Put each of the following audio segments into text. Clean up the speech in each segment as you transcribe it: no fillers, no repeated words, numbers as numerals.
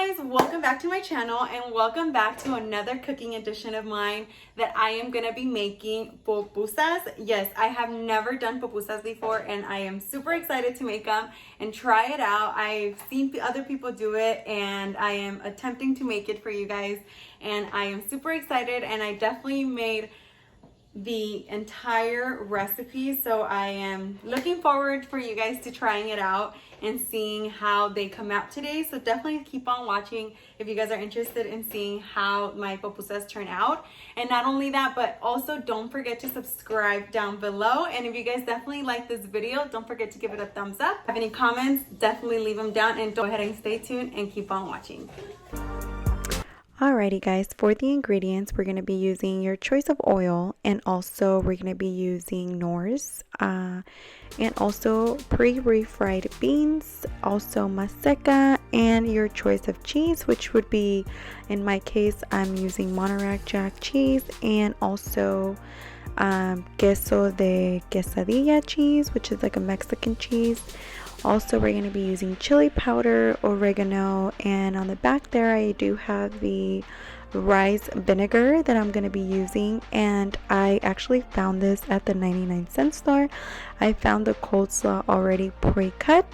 guys, welcome back to my channel and welcome back to another cooking edition of mine that I am gonna be making pupusas. Yes, I have never done pupusas before and I am super excited to make them and try it out. I've seen other people do it and I am attempting to make it for you guys, and I am super excited, and I definitely made the entire recipe, so I am looking forward for you guys to trying it out and seeing how they come out today. So definitely keep on watching if you guys are interested in seeing how my pupusas turn out. And not only that, but also don't forget to subscribe down below, and if you guys definitely like this video, don't forget to give it a thumbs up. If you have any comments, definitely leave them down, and go ahead and stay tuned and keep on watching. Alrighty guys, for the ingredients, we're going to be using your choice of oil, and also we're going to be using Knorrs, and also pre-refried beans, also maseca, and your choice of cheese, which would be, in my case, I'm using Monterey Jack cheese, and also queso de quesadilla cheese, which is like a Mexican cheese. Also, we're going to be using chili powder, oregano, and on the back there I do have the rice vinegar that I'm going to be using, and I actually found this at the 99-cent store. I found the coleslaw already pre-cut,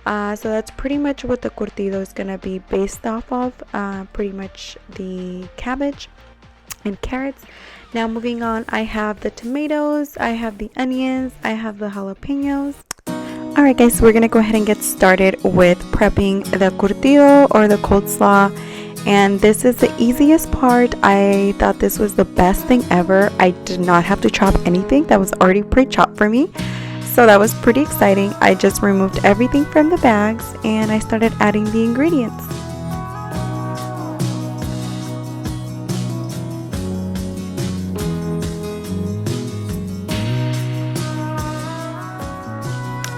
so that's pretty much what the curtido is going to be based off of, pretty much the cabbage and carrots. Now moving on, I have the tomatoes, I have the onions, I have the jalapenos. Alright guys, so we're going to go ahead and get started with prepping the curtido or the coleslaw, and this is the easiest part. I thought this was the best thing ever. I did not have to chop anything, that was already pre-chopped for me, so that was pretty exciting. I just removed everything from the bags and I started adding the ingredients.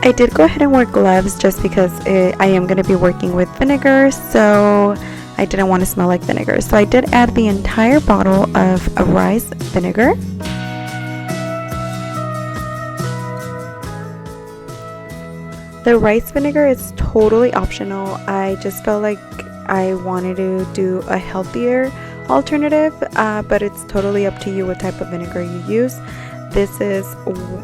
I did go ahead and wear gloves just because I am going to be working with vinegar, so I didn't want to smell like vinegar. So I did add the entire bottle of rice vinegar. The rice vinegar is totally optional. I just felt like I wanted to do a healthier alternative, but it's totally up to you what type of vinegar you use. This is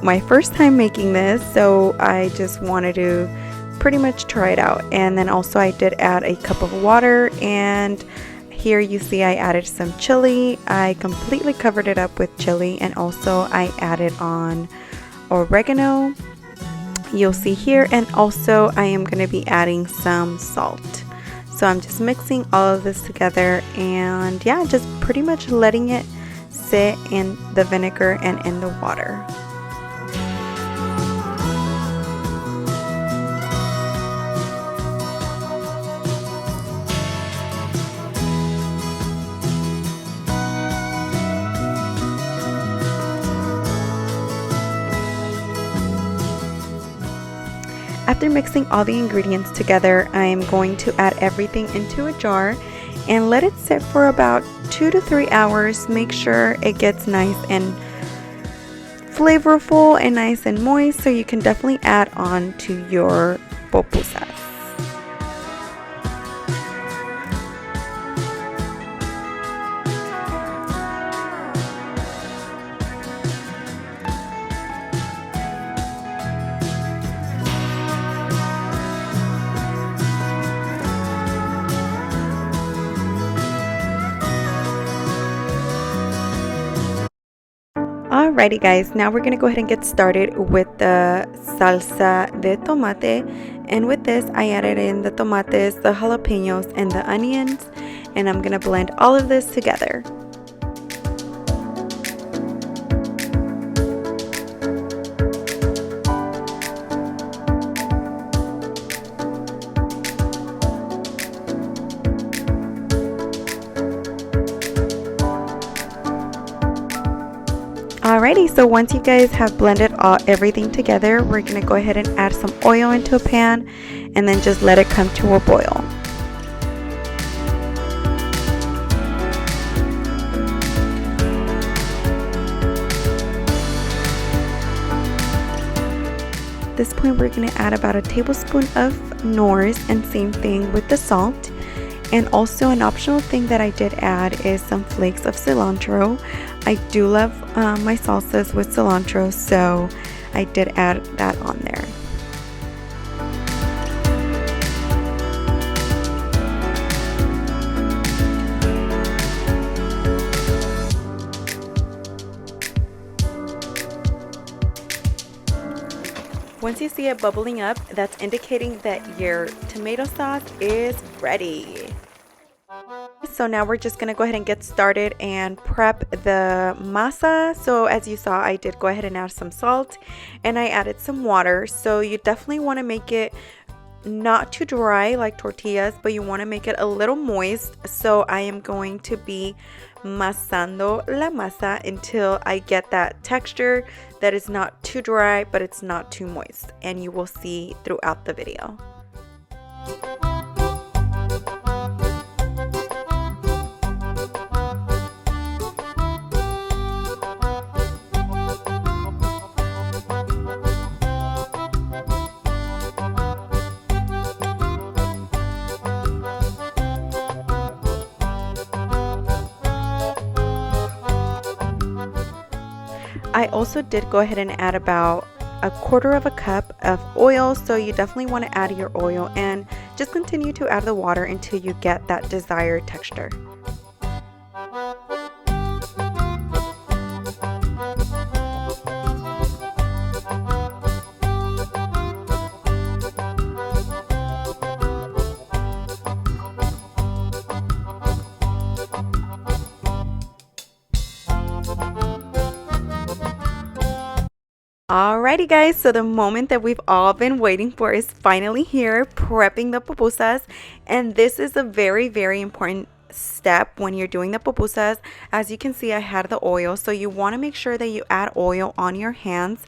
my first time making this, so I just wanted to pretty much try it out. And then also I did add a cup of water, and here you see I added some chili. I completely covered it up with chili, and also I added on oregano, you'll see here, and also I am going to be adding some salt. So I'm just mixing all of this together, and yeah, just pretty much letting it sit in the vinegar and in the water. After mixing all the ingredients together, I am going to add everything into a jar and let it sit for about 2 to 3 hours. Make sure it gets nice and flavorful and nice and moist, so you can definitely add on to your pupusas. Alrighty guys, now we're going to go ahead and get started with the salsa de tomate, and with this I added in the tomates, the jalapenos, and the onions, and I'm going to blend all of this together. Alrighty, so once you guys have blended everything together, we're going to go ahead and add some oil into a pan and then just let it come to a boil. At this point, we're going to add about a tablespoon of Knorrs, and same thing with the salt. And also an optional thing that I did add is some flakes of cilantro. I do love my salsas with cilantro, so I did add that on there. Once you see it bubbling up, that's indicating that your tomato sauce is ready. So now we're just gonna go ahead and get started and prep the masa. So as you saw, I did go ahead and add some salt and I added some water. So you definitely want to make it not too dry like tortillas, but you want to make it a little moist. So I am going to be masando la masa until I get that texture that is not too dry, but it's not too moist, and you will see throughout the video. I also did go ahead and add about 1/4 of a cup of oil, so you definitely want to add your oil and just continue to add the water until you get that desired texture. Alrighty guys, so the moment that we've all been waiting for is finally here, prepping the pupusas. And this is a very, very important step when you're doing the pupusas. As you can see, I had the oil, so you want to make sure that you add oil on your hands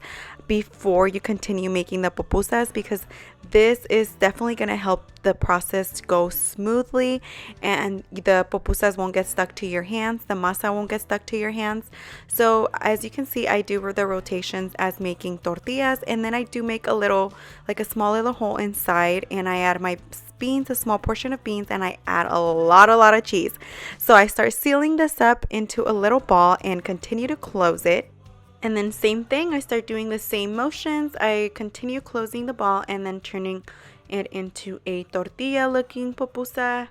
before you continue making the pupusas, because this is definitely going to help the process go smoothly and the pupusas won't get stuck to your hands, the masa won't get stuck to your hands. So as you can see, I do the rotations as making tortillas, and then I do make a little, like a small little hole inside, and I add my beans, a small portion of beans, and I add a lot of cheese. So I start sealing this up into a little ball and continue to close it. And then same thing, I start doing the same motions. I continue closing the ball and then turning it into a tortilla looking pupusa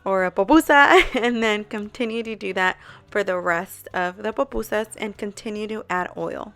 or a pupusa, and then continue to do that for the rest of the pupusas and continue to add oil.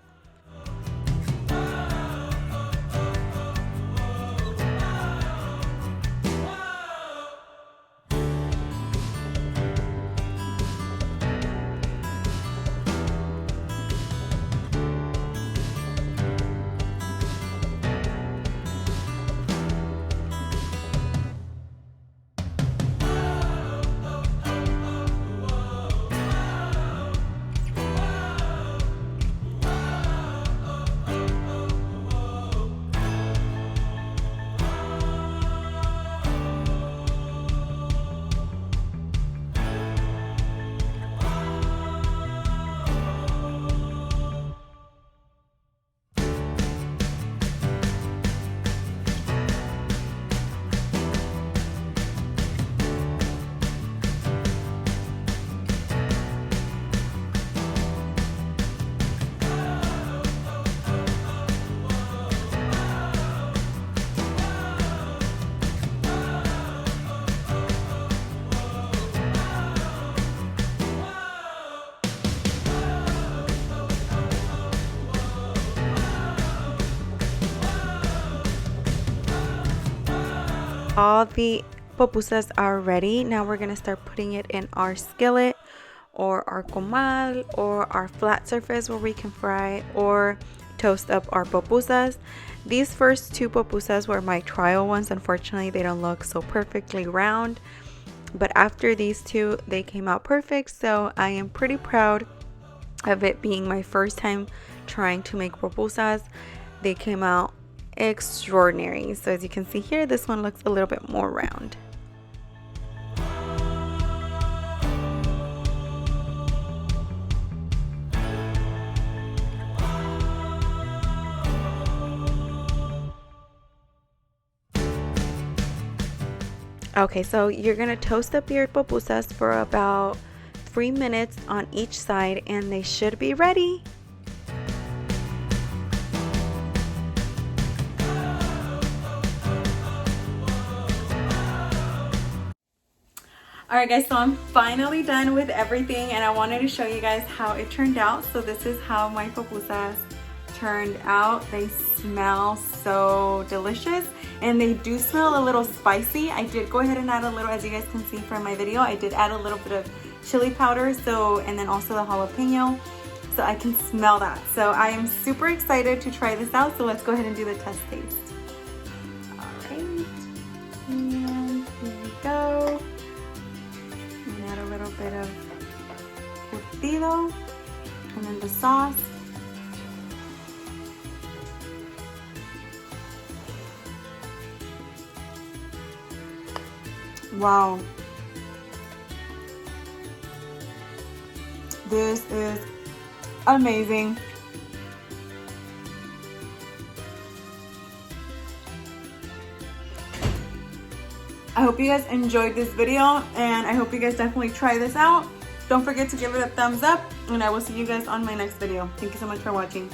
All the pupusas are ready. Now we're gonna start putting it in our skillet or our comal or our flat surface where we can fry or toast up our pupusas. These first two pupusas were my trial ones. Unfortunately, they don't look so perfectly round, but after these two, they came out perfect. So I am pretty proud of it being my first time trying to make pupusas. They came out extraordinary. So as you can see here, this one looks a little bit more round. Okay, so you're gonna toast up your pupusas for about 3 minutes on each side, and they should be ready. Alright guys, so I'm finally done with everything and I wanted to show you guys how it turned out. So this is how my pupusas turned out. They smell so delicious and they do smell a little spicy. I did go ahead and add a little, as you guys can see from my video, I did add a little bit of chili powder, and then also the jalapeno, so I can smell that. So I am super excited to try this out, so let's go ahead and do the test taste. Alright, and here we go. Add a little bit of curtido and then the sauce. Wow. This is amazing. I hope you guys enjoyed this video and I hope you guys definitely try this out. Don't forget to give it a thumbs up and I will see you guys on my next video. Thank you so much for watching.